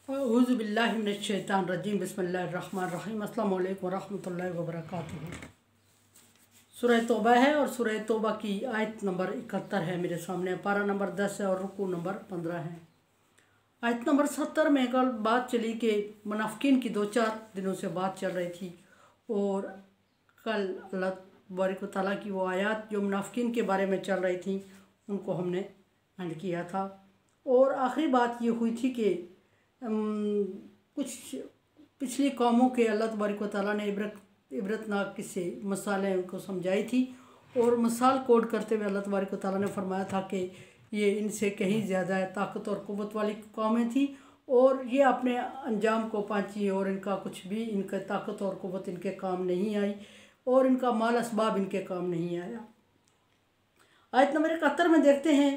औज़ुबिल्लाहि मिनश्शैतानिर्रजीम बिस्मिल्लाहिर्रहमानिर्रहीम अस्सलामु अलैकुम वरहमतुल्लाहि वबरकातुहू। सूरह तौबा है और सूरह तौबा की आयत नंबर 71 है मेरे सामने। पारा नंबर 10 है और रुकू नंबर 15 है। आयत नंबर 70 में कल बात चली कि मुनाफिकीन की 2-4 दिनों से बात चल रही थी और कल अल्लाह तबारक व तआला की वो आयत जो मुनाफिकीन के बारे में चल रही थी उनको हमने एंड किया था। और आखिरी बात ये हुई थी कि कुछ पिछली कौमों के अल्लाह तबारक व तआला ने इबरतनाक किस्से मसालें उनको समझाई थी और मिसाल कोड करते हुए अल्लाह तबारक व तआला ने फरमाया था कि ये इनसे कहीं ज़्यादा ताकत और क़ुव्वत वाली कौमें थी और ये अपने अंजाम को पहुँची और इनका कुछ भी इनका ताकत और क़ुव्वत इनके काम नहीं आई और इनका माल असबाब इनके काम नहीं आया। आयत नंबर 71 में देखते हैं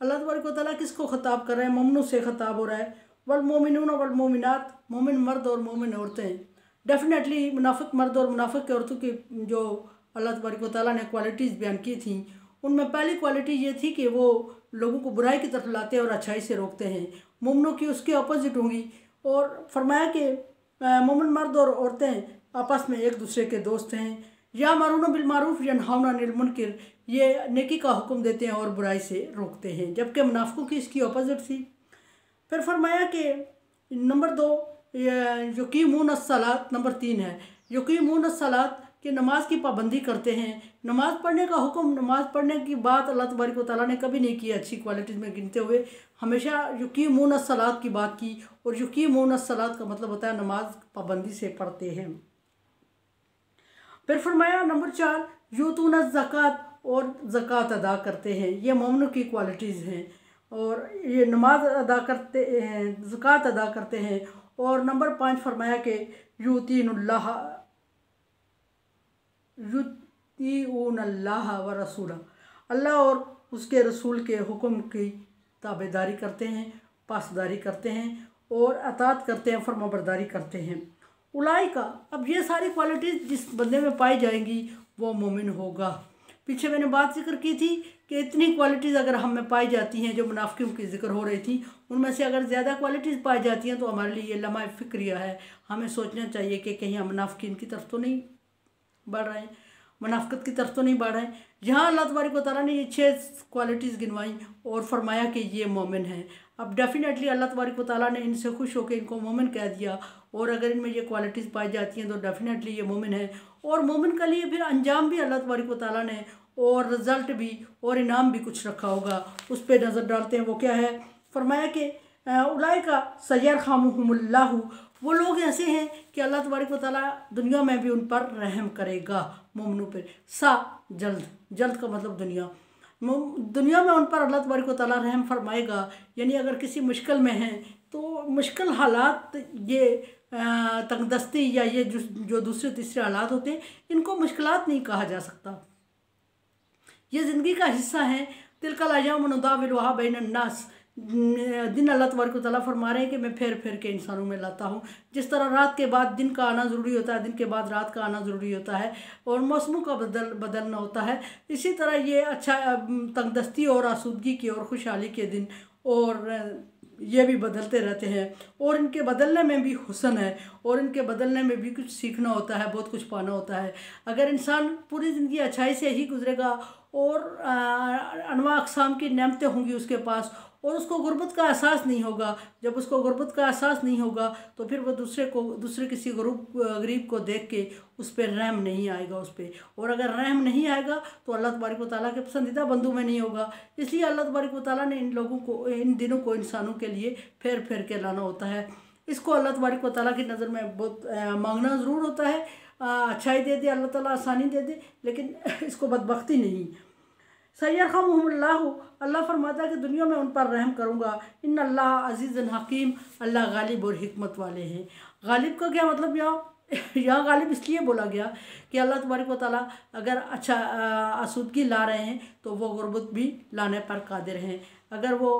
अल्लाह तबारक व तआला किसको ख़िताब कर रहे हैं। मोमिनों से ख़िताब हो रहा है। वल मोमिनून वल मोमिनात, मोमिन मर्द और मोमिन औरतें। डेफिनेटली मुनाफिक मर्द और मुनाफिक औरतों की जो अल्लाह तबारक व तआला ने क्वालिटीज़ बयान की थी उनमें पहली क्वालिटी ये थी कि वो लोगों को बुराई की तरफ लाते हैं और अच्छाई से रोकते हैं। मोमिनों की उसके अपोजिट होंगी और फरमाया कि मोमिन मर्द और औरतें आपस में एक दूसरे के दोस्त हैं। या मरून बिल मारूफ यनहाउना अनिल मुनकर, ये नेकी का हुक्म देते हैं और बुराई से रोकते हैं, जबकि मुनाफिकों की इसकी अपोजिट थी। फिर फरमाया कि नंबर 2 युकीमून अस्सलात, नंबर 3 है युकीमून अस्सलात कि नमाज की पाबंदी करते हैं। नमाज पढ़ने का हुक्म, नमाज पढ़ने की बात अल्लाह तबारक व तआला ने कभी नहीं की अच्छी क्वालिटीज़ में गिनते हुए, हमेशा युकीमून अस्सलात की बात की और युकीमून अस्सलात का मतलब होता है नमाज पाबंदी से पढ़ते हैं। फिर फरमाया नंबर 4 यूतून ज़कात, और ज़कात अदा करते हैं। ये मोमिनों की क्वालिटीज़ हैं और ये नमाज अदा करते हैं, ज़कात अदा करते हैं। और नंबर 5 फरमाया कि यूतीनुल्लाह व रसूला, अल्लाह और उसके रसूल के हुक्म की ताबेदारी करते हैं, पासदारी करते हैं और अतात करते हैं, फरमाबरदारी करते हैं। उलाई का, अब ये सारी क्वालिटीज़ जिस बंदे में पाई जाएंगी वो मोमिन होगा। पीछे मैंने बात जिक्र की थी कि इतनी क्वालिटीज़ अगर हम में पाई जाती हैं जो मुनाफिकों की जिक्र हो रही थी उनमें से अगर ज़्यादा क्वालिटीज़ पाई जाती हैं तो हमारे लिए ये लम्हा फ़िक्रिया है। हमें सोचना चाहिए कि कहीं हम मुनाफिकीन की तरफ तो नहीं बढ़ रहे हैं, मुनाफिकत की तरफ तो नहीं बढ़ रहे हैं। यहाँ अल्लाह तबारक व तआला ने ये 6 क्वालिटीज़ गिनवाई और फरमाया कि ये मोमिन हैं। अब डेफिनेटली अल्लाह तबारक व तआला ने इनसे खुश होकर इनको मोमिन कह दिया और अगर इनमें ये क्वालिटीज़ पाई जाती हैं तो डेफिनेटली ये मोमिन है। और मोमिन के लिए फिर अंजाम भी अल्लाह तबारक व तआला ने और रिज़ल्ट भी और इनाम भी कुछ रखा होगा, उस पर नज़र डालते हैं। वो क्या है? फरमाया कि उलाइका सयरहमुहुमुल्लाहु, वो लोग ऐसे हैं कि अल्लाह तबारक व तआला दुनिया में भी उन पर रहम करेगा, मोमिनों पर। जल्द, जल्द का मतलब दुनिया में उन पर अल्लाह तबारक व तआला रहम फरमाएगा। यानी अगर किसी मुश्किल में हैं तो मुश्किल हालात, ये तंगदस्ती या ये जो दूसरे तीसरे हालात होते हैं इनको मुश्किलात नहीं कहा जा सकता, ये ज़िंदगी का हिस्सा है। तिलकल अय्यामु नुदाविलुहा बैनन नास, दिन अल्लाह तबारक व तआला फरमा रहे हैं कि मैं फेर फेर के इंसानों में लाता हूँ। जिस तरह रात के बाद दिन का आना ज़रूरी होता है, दिन के बाद रात का आना ज़रूरी होता है और मौसमों का बदलना होता है, इसी तरह ये अच्छा तंगदस्ती और आसूदगी की और खुशहाली के दिन और ये भी बदलते रहते हैं और इनके बदलने में भी हुस्न है और इनके बदलने में भी कुछ सीखना होता है, बहुत कुछ पाना होता है। अगर इंसान पूरी ज़िंदगी अच्छाई से ही गुजरेगा और अनवा अक़साम की नेमतें होंगी उसके पास और उसको गुर्बत का एहसास नहीं होगा, जब उसको गुर्बत का एहसास नहीं होगा तो फिर वो दूसरे किसी गरीब को देख के उस पर रहम नहीं आएगा उस पर, और अगर रहम नहीं आएगा तो अल्लाह तबारक व तआला के पसंदीदा बंदों में नहीं होगा। इसलिए अल्लाह तबारक व तआला ने इन लोगों को, इन दिनों को इंसानों के लिए फेर फेर के लाना होता है। इसको अल्लाह तबारक व तआला की नज़र में बहुत मांगना ज़रूर होता है, अच्छाई दे दे अल्लाह ताला, आसानी दे दे, लेकिन इसको बदबख्ती नहीं। सयरहमुहुमुल्लाहु, अल्लाह फरमाता है कि दुनिया में उन पर रहम करूँगा। इन्नल्लाह अज़ीज़ुन हकीम, अल्लाह गालिब और हिकमत वाले हैं। गालिब का क्या मतलब? यहाँ गालिब इसलिए बोला गया कि अल्लाह तबारक व तआला अगर अच्छा आसूदगी ला रहे हैं तो वो गुर्बत भी लाने पर कादिर हैं। अगर वो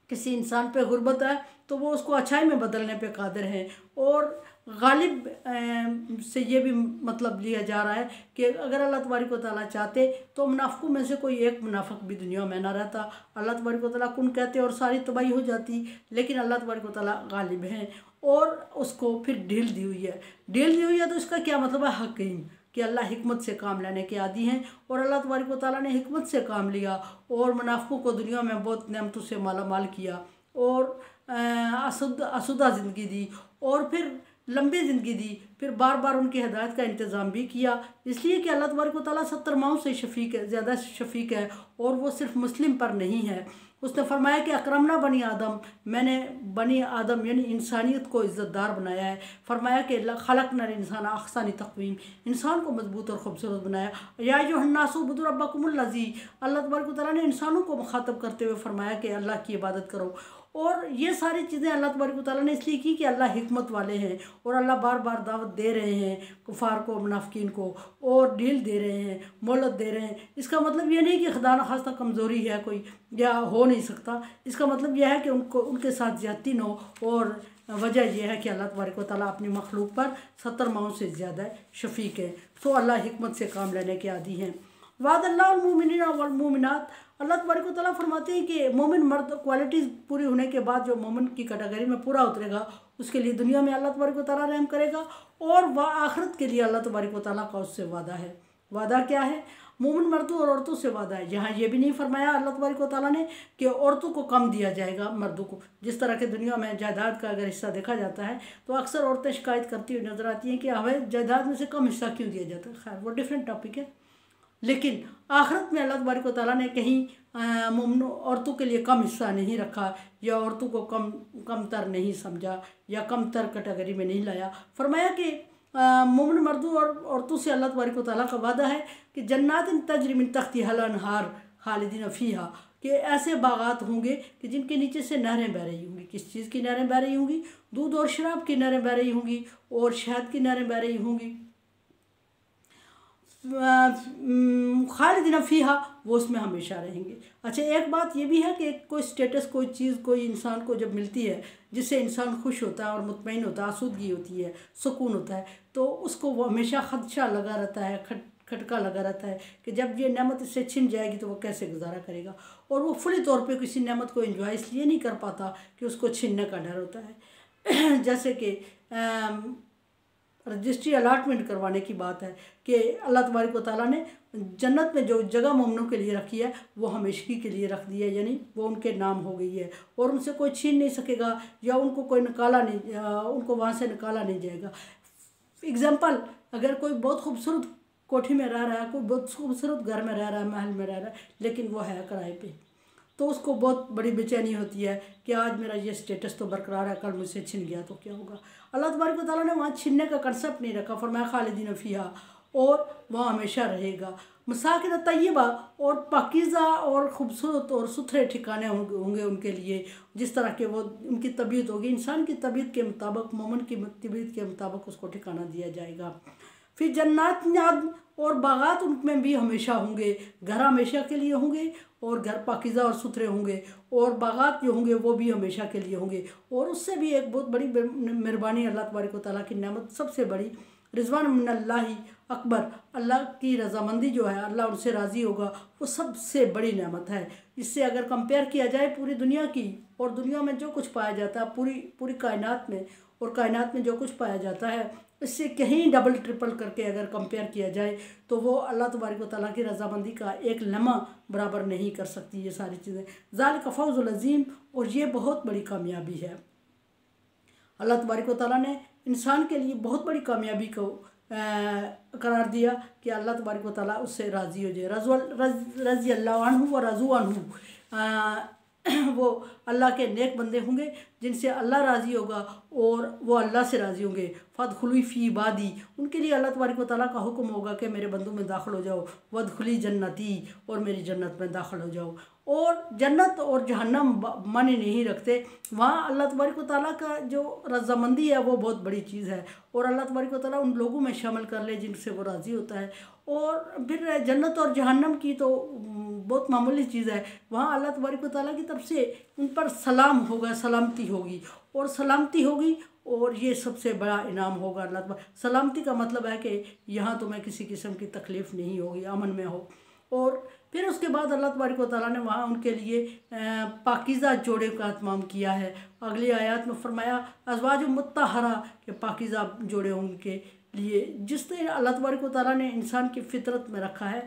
किसी इंसान पे गुर्बत है तो वो उसको अच्छाई में बदलने पे कादिर हैं। और गालिब से ये भी मतलब लिया जा रहा है कि अगर अल्लाह तबारक व तआला चाहते तो मुनाफिकों में से कोई एक मुनाफिक भी दुनिया में ना रहता। अल्लाह तबारक व तआला कुन कहते और सारी तबाही हो जाती, लेकिन अल्लाह तबारक व तआला गालिब हैं और उसको फिर ढील दी हुई है। ढील दी हुई है तो इसका क्या मतलब है? हकीम, कि अल्लाह हिकमत से काम लेने के आदी हैं और अल्लाह तबारक व तआला ने हिकमत से काम लिया और मुनाफिकों को दुनिया में बहुत नेमतों से माला माल किया और आसूदा ज़िंदगी दी और फिर लंबी ज़िंदगी दी, फिर बार बार उनकी हिदायत का इंतज़ाम भी किया, इसलिए कि अल्लाह तबारक व तआला 70 माओं से शफीक है, ज़्यादा शफीक है। और वो सिर्फ मुस्लिम पर नहीं है। उसने फरमाया कि अकरमना बनी आदम, मैंने बनी आदम यानी इंसानियत को इज़्ज़तदार बनाया है। फरमाया कि खलक़ना इंसान अहसनी तक़वीम, इंसान को मजबूत और ख़ूबसूरत बनाया। या अय्युहन्नासु उब्दू रब्बकुमुल्लज़ी, अल्लाह तबारक व तआला ने इंसानों को मुखातब करते हुए फरमाया कि अल्लाह की इबादत करो। और ये सारी चीज़ें अल्लाह तबारक व तआला ने इसलिए की कि अल्लाह हिकमत वाले हैं और अल्लाह बार बार दावत दे रहे हैं कुफार को, मुनाफिकीन को, और ढील दे रहे हैं, मोहलत दे रहे हैं। इसका मतलब ये नहीं कि खुदा न खास्ता कमज़ोरी है कोई या हो नहीं सकता। इसका मतलब यह है कि उनको उनके साथ ज़्यादती न हो। और वजह यह है कि अल्लाह तबारक व तआला अपनी मखलूक पर 70 माओं से ज़्यादा शफीक है। तो अल्लाह हिकमत से काम लेने के आदी हैं। वादल्लाहुल मुमिनीना वल मुमिनात, अल्लाह तबारक व तआला फरमाते हैं कि मोमिन मर्द क्वालिटीज़ पूरी होने के बाद जो मोमिन की कैटेगरी में पूरा उतरेगा उसके लिए दुनिया में अल्लाह तबारक व तआला रहम करेगा और वह आखिरत के लिए अल्लाह तबारक व तआला का उससे वादा है। वादा क्या है? मोमिन मर्दों और औरतों से वादा है। यहाँ ये भी नहीं फरमाया अल्लाह तबारक व तआला ने कि औरतों को कम दिया जाएगा मर्दों को। जिस तरह के दुनिया में जायदाद का अगर हिस्सा देखा जाता है तो अक्सर औरतें शिकायत करती हुई नजर आती हैं कि हमें जायदाद में से कम हिस्सा क्यों दिया जाता है। खैर वो डिफरेंट टॉपिक है। लेकिन आखिरत में अल्लाह तबारक व तआला ने कहीं मोमिनों औरतों के लिए कम हिस्सा नहीं रखा या औरतों को कमतर नहीं समझा या कमतर कैटेगरी में नहीं लाया। फरमाया कि मोमिन मर्दों और औरतों से अल्लाह तबारक व तआला का वादा है कि जन्नातिन तजरी मिन तहतिहल अनहार खालिदीन फीहा, कि ऐसे बागात होंगे कि जिनके नीचे से नहरें बह रही होंगी। किस चीज़ की नहरें बह रही होंगी? दूध और शराब की नहरें बह रही होंगी और शहद की नहरें बह रही होंगी। खालिदीन फीहा, वो उसमें हमेशा रहेंगे। अच्छा, एक बात ये भी है कि कोई स्टेटस, कोई चीज़, कोई इंसान को जब मिलती है जिससे इंसान खुश होता है और मुतमईन होता है, आसूदगी होती है, सुकून होता है, तो उसको वो हमेशा खदशा लगा रहता है, खटका लगा रहता है कि जब ये नेमत इससे छिन जाएगी तो वो कैसे गुजारा करेगा। और वो फुली तौर पे किसी नेमत को एंजॉय इसलिए नहीं कर पाता कि उसको छीनने का डर होता है। जैसे कि रजिस्ट्री अलाटमेंट करवाने की बात है कि अल्लाह तबारक व तआला ने जन्नत में जो जगह मोमिनों के लिए रखी है वो हमेशगी के लिए रख दी है, यानी वो उनके नाम हो गई है और उनसे कोई छीन नहीं सकेगा या उनको कोई निकाला नहीं, उनको वहाँ से निकाला नहीं जाएगा। एग्जाम्पल, अगर कोई बहुत खूबसूरत कोठी में रह रहा है, कोई बहुत खूबसूरत घर में रह रहा है, महल में रह रहा है, लेकिन वो है किराए पे, तो उसको बहुत बड़ी बेचैनी होती है कि आज मेरा ये स्टेटस तो बरकरार है, कल मुझसे छिन गया तो क्या होगा। अल्लाह तबारक व तआला ने वहाँ छीनने का कंसेप्ट नहीं रखा। फरमाया खालिदीन फीहा, और वहाँ हमेशा रहेगा। मसाकिन तय्यबा, और पाकीज़ा और ख़ूबसूरत और सुथरे ठिकाने होंगे उनके लिए, जिस तरह के वो उनकी तबीयत होगी। इंसान की तबीयत के मुताबिक, मोमिन की तबीयत के मुताबिक उसको ठिकाना दिया जाएगा। फिर जन्नात नाद, और बागात उनमें भी हमेशा होंगे। घर हमेशा के लिए होंगे और घर पाकीज़ा और सुथरे होंगे, और बागात जो होंगे वो भी हमेशा के लिए होंगे। और उससे भी एक बहुत बड़ी मेहरबानी अल्लाह तबारक व तआला की नेमत, सबसे बड़ी रिज़वान मिनल्लाहि अकबर, अल्लाह की रज़ामंदी जो है, अल्लाह उनसे राज़ी होगा, वो सबसे बड़ी नेमत है। इससे अगर कंपेयर किया जाए पूरी दुनिया की, और दुनिया में जो कुछ पाया जाता है, पूरी कायनात में, और कायनात में जो कुछ पाया जाता है, इससे कहीं डबल ट्रिपल करके अगर कंपेयर किया जाए तो वो अल्लाह तबारक व तआला की रज़ामंदी का एक लम्हा बराबर नहीं कर सकती ये सारी चीज़ें। ज़ालिका फ़ौज़ुल अज़ीम, और ये बहुत बड़ी कामयाबी है। अल्लाह तबारक व तआला ने इंसान के लिए बहुत बड़ी कामयाबी को करार दिया कि अल्लाह तबारक व तआला उससे राज़ी हो जाए। रज़ी अल्लाह अन्हु व रज़ू अन्हु, वो अल्लाह के नेक बंदे होंगे जिनसे अल्लाह राज़ी होगा और वो अल्लाह से राज़ी होंगे। फ़दखुली फ़ी इबादी, उनके लिए अल्लाह तबारक व तआला का हुक्म होगा कि मेरे बंदों में दाखिल हो जाओ। वदखुली जन्नती, और मेरी जन्नत में दाखिल हो जाओ। और जन्नत और जहन्नम माने नहीं रखते। वहाँ अल्लाह तबारक व तआला का जो रज़ामंदी है वो बहुत बड़ी चीज़ है, और अल्लाह तबारक व तआला उन लोगों में शामिल कर ले जिनसे वो राज़ी होता है। और फिर जन्नत और जहन्नम की तो बहुत मामूली चीज़ है। वहाँ अल्लाह तबारक व तआला की तरफ से उन पर सलाम होगा, सलामती होगी, और सलामती होगी, और ये सबसे बड़ा इनाम होगा। अल्लाह तबारक सलामती का मतलब है कि यहाँ तुम्हें किसी किस्म की तकलीफ़ नहीं होगी, अमन में हो। और फिर उसके बाद अल्लाह तबारक व तआला ने वहाँ उनके लिए पाकीज़ा जोड़े का इत्माम किया है। अगली आयत में फरमाया अज़वाज मुत्तहरा के पाकीज़ा जोड़े उनके लिए। जिस तरह अल्लाह तबारक व तआला ने इंसान की फितरत में रखा है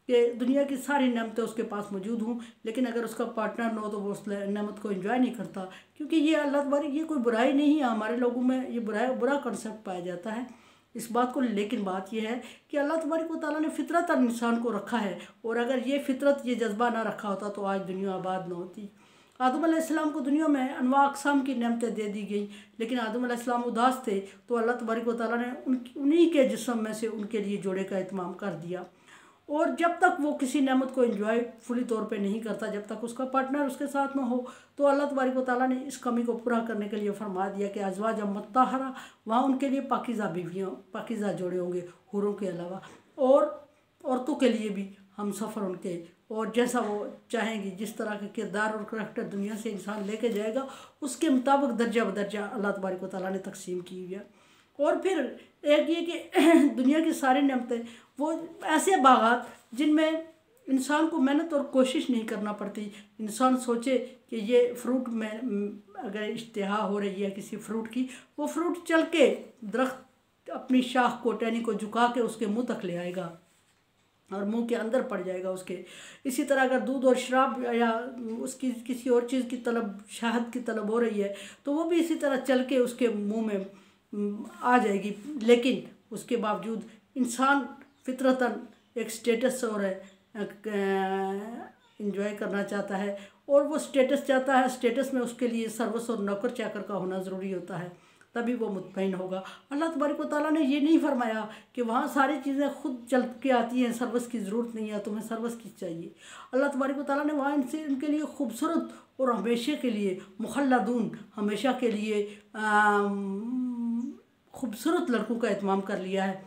कि दुनिया की सारी नेमतें उसके पास मौजूद हों, लेकिन अगर उसका पार्टनर न हो तो वो उस नेमत को एंजॉय नहीं करता, क्योंकि ये अल्लाह तबारक ये कोई बुराई नहीं है। हमारे लोगों में ये बुरा कंसेप्ट पाया जाता है इस बात को, लेकिन बात यह है कि अल्लाह तबारक व तआला ने फितरत इंसान को रखा है, और अगर ये फितरत ये जज्बा ना रखा होता तो आज दुनिया आबाद ना होती। आदम अलैहिस्सलाम को दुनिया में अनवा अक़साम की नेमतें दे दी गई, लेकिन आदम अलैहिस्सलाम उदास थे, तो अल्लाह तबारक व तआला ने उन्हीं के जिस्म में से उनके लिए जोड़े का इत्माम कर दिया। और जब तक वो किसी नेमत को एंजॉय फुली तौर पे नहीं करता, जब तक उसका पार्टनर उसके साथ ना हो, तो अल्लाह तबारक व तआला ने इस कमी को पूरा करने के लिए फरमा दिया कि अज़वाज मुत्तहरा, वहाँ उनके लिए पाकीज़ा बीवियाँ, पाकीज़ा जोड़े होंगे हुरों के अलावा, और औरतों के लिए भी हम सफ़र उनके, और जैसा वो चाहेंगी, जिस तरह के किरदार और करैक्टर दुनिया से इंसान लेके जाएगा उसके मुताबिक दर्जा बदर्जा अल्लाह तबारक व तआला ने तकसीम की हुई है। और फिर एक ये कि दुनिया की सारी नेमतें वो ऐसे बागात जिनमें इंसान को मेहनत और कोशिश नहीं करना पड़ती। इंसान सोचे कि ये फ्रूट में अगर इश्तिहा हो रही है किसी फ्रूट की, वो फ्रूट चल के दरख्त अपनी शाख को टहनी को झुका के उसके मुंह तक ले आएगा और मुंह के अंदर पड़ जाएगा उसके। इसी तरह अगर दूध और शराब या उसकी किसी और चीज़ की तलब, शहद की तलब हो रही है, तो वो भी इसी तरह चल के उसके मुंह में आ जाएगी। लेकिन उसके बावजूद इंसान फितरतन एक स्टेटस और इंजॉय करना चाहता है, और वो स्टेटस चाहता है। स्टेटस में उसके लिए सर्वस और नौकर चाकर का होना ज़रूरी होता है, तभी वो मुतमईन होगा। अल्लाह तबारक व तआला ने ये नहीं फरमाया कि वहाँ सारी चीज़ें खुद चल के आती हैं, सर्वस की ज़रूरत नहीं है, तुम्हें सर्वस की चाहिए। अल्लाह तबारक व तआला ने वहाँ इनके लिए खूबसूरत और हमेशा के लिए मुखल्लदून, हमेशा के लिए खूबसूरत लड़कों का इत्माम कर लिया है,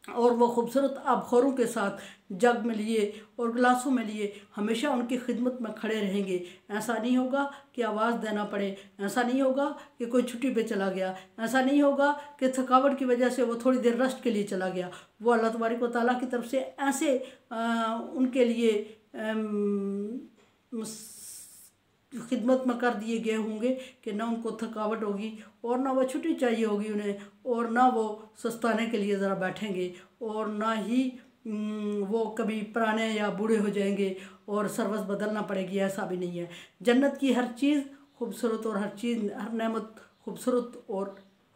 और वो खूबसूरत आबखोरों के साथ जग में लिए और गिलासों में लिए हमेशा उनकी खिदमत में खड़े रहेंगे। ऐसा नहीं होगा कि आवाज़ देना पड़े, ऐसा नहीं होगा कि कोई छुट्टी पे चला गया, ऐसा नहीं होगा कि थकावट की वजह से वो थोड़ी देर रेस्ट के लिए चला गया। वो अल्लाह तबारक व तआला की तरफ से ऐसे उनके लिए खिदमत में कर दिए गए होंगे कि ना उनको थकावट होगी, और ना वो छुट्टी चाहिए होगी उन्हें, और ना वो सस्ताने के लिए ज़रा बैठेंगे, और ना ही वो कभी पुराने या बूढ़े हो जाएंगे और सर्वस बदलना पड़ेगी, ऐसा भी नहीं है। जन्नत की हर चीज़ खूबसूरत और हर चीज़, हर नेमत खूबसूरत और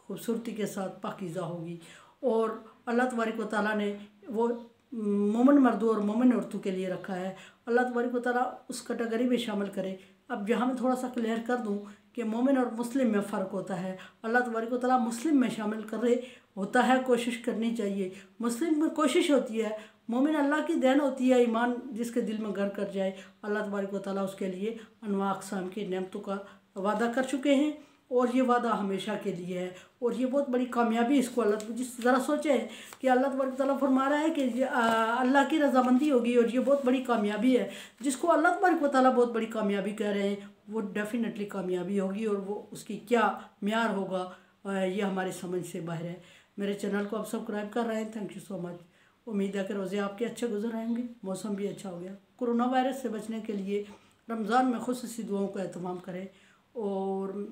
खूबसूरती के साथ पाकीज़ा होगी। और अल्लाह तबारक व तआला ने वो मोमिन मर्दों और मोमिन औरतों के लिए रखा है। अल्लाह तबारक व तआला उस कैटेगरी में शामिल करे। अब यहाँ मैं थोड़ा सा क्लियर कर दूँ कि मोमिन और मुस्लिम में फ़र्क होता है। अल्लाह तबारक व तआला मुस्लिम में शामिल कर रहे होता है, कोशिश करनी चाहिए। मुस्लिम में कोशिश होती है, मोमिन अल्लाह की देन होती है, ईमान जिसके दिल में घर कर जाए। अल्लाह तबारक व तआला उसके लिए अनवा अक़साम की नेमतों का वादा कर चुके हैं, और ये वादा हमेशा के लिए है, और ये बहुत बड़ी कामयाबी इसको अल्लाह जिस ज़रा सोचे कि अल्लाह तबारक तआला फरमा रहा है कि अल्लाह की रज़ामंदी होगी, और ये बहुत बड़ी कामयाबी है। जिसको अल्लाह तबारक तआला बहुत बड़ी कामयाबी कह रहे हैं वो डेफिनेटली कामयाबी होगी, और वो उसकी क्या म्यार होगा ये हमारी समझ से बाहर है। मेरे चैनल को आप सब्सक्राइब कर रहे हैं, थैंक यू सो मच। उम्मीद है कि रोज़े आपके अच्छे गुजर रहेंगे, मौसम भी अच्छा हो गया। कोरोना वायरस से बचने के लिए रमज़ान में खुसूसी दुआओं का एहतमाम करें, और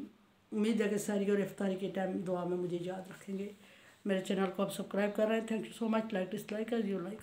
उम्मीद है कि सहरी और इफ्तारी के टाइम दुआ में मुझे याद रखेंगे। मेरे चैनल को आप सब्सक्राइब कर रहे हैं, thank you so much. Like dislike कर लाइक